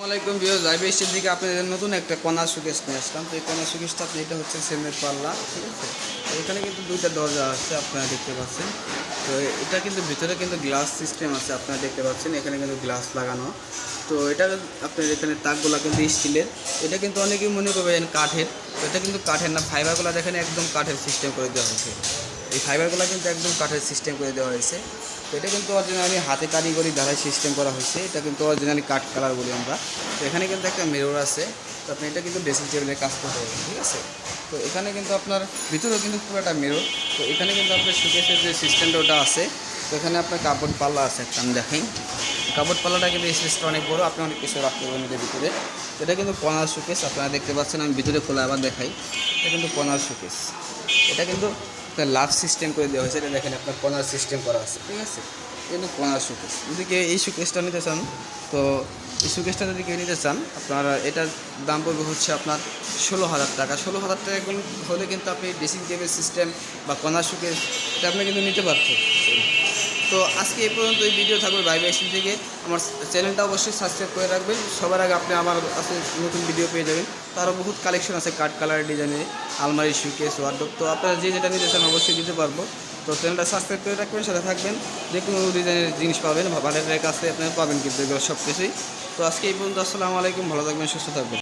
আসসালামাইকুম ভিউয়ার্স, আইবিএসটির দিকে আপনাদের নতুন একটা কর্নার শোকেস নিয়ে আসলাম। তো এই কর্নার শোকেসটা আপনি এটা হচ্ছে সেমের পাল্লা, ঠিক আছে। তো এখানে কিন্তু দুইটা দরজা আছে, আপনারা দেখতে পাচ্ছেন। তো এটা কিন্তু ভিতরে কিন্তু গ্লাস সিস্টেম আছে, আপনারা দেখতে পাচ্ছেন। এখানে কিন্তু গ্লাস লাগানো। তো এটা আপনার এখানে তাকগুলো কিন্তু স্টিলের। এটা কিন্তু অনেকেই মনে করবেন কাঠের। তো এটা কিন্তু কাঠের না, ফাইবারগুলো দেখেন একদম কাঠের সিস্টেম করে দেওয়া হয়েছে। এই ফাইবারগুলো কিন্তু একদম কাঠের সিস্টেম করে দেওয়া হয়েছে। তো এটা কিন্তু অরিজিনালি হাতে কারিগরি দ্বারা সিস্টেম করা হয়েছে। এটা কিন্তু অরিজিনালি কাঠ কালার বলি আমরা। তো এখানে কিন্তু একটা মিরর আছে। তো আপনি এটা কিন্তু ড্রেসিং টেবিলের কাজ করতে পারবেন, ঠিক আছে। তো এখানে কিন্তু আপনার ভিতরেও কিন্তু পুরোটা মিরর। তো এখানে কিন্তু আপনার শোকেসের যে সিস্টেমটা ওটা আছে। তো এখানে আপনার কাপড় পাল্লা আছে একটা, আমি দেখাই। কাপড় পাল্লাটা কিন্তু স্পেসটা অনেক বড়, আপনি অনেক কিছু রাখতে পারবেন এটার ভিতরে। এটা কিন্তু কর্নার শোকেস, আপনারা দেখতে পাচ্ছেন। আমি ভিতরে খোলা আবার দেখাই। এটা কিন্তু কর্নার শোকেস। এটা কিন্তু একটা লাভ সিস্টেম করে দেওয়া হয়েছে। এটা দেখেন আপনার কর্নার সিস্টেম করা আছে, ঠিক আছে। কিন্তু কর্নার শোকেস, যদি কেউ এই শোকেসটা নিতে চান, তো এই শোকেসটা যদি কেউ নিতে চান, আপনার এটার দাম পড়বে হচ্ছে আপনার 16,000 টাকা। 16,000 টাকা হলে কিন্তু আপনি ড্রেসিং টেবিল সিস্টেম বা কর্নার শোকেস এটা আপনি কিন্তু নিতে পারছেন। তো আজকে এই পর্যন্ত এই ভিডিও থাকবে আইবিএসটি থেকে। আমার চ্যানেলটা অবশ্যই সাবস্ক্রাইব করে রাখবেন। সবার আগে আপনি আমার কাছে নতুন ভিডিও পেয়ে যাবেন। তারও বহুত কালেকশন আছে কাঠ কালার ডিজাইনে, আলমারি, শোকেস, ওয়ার্ডরোব। তো আপনারা যে যেটা নিতে চান অবশ্যই দিতে পারবো। তো চ্যানেলটা সাবস্ক্রাইব করে রাখবেন, সাথে থাকবেন। যে কোনো ডিজাইনের জিনিস পাবেন, ভালো কাছে আপনারা পাবেন কিন্তু এগুলো সব কিছুই। তো আজকে এই পর্যন্ত। আসসালামু আলাইকুম, ভালো থাকবেন, সুস্থ থাকবেন।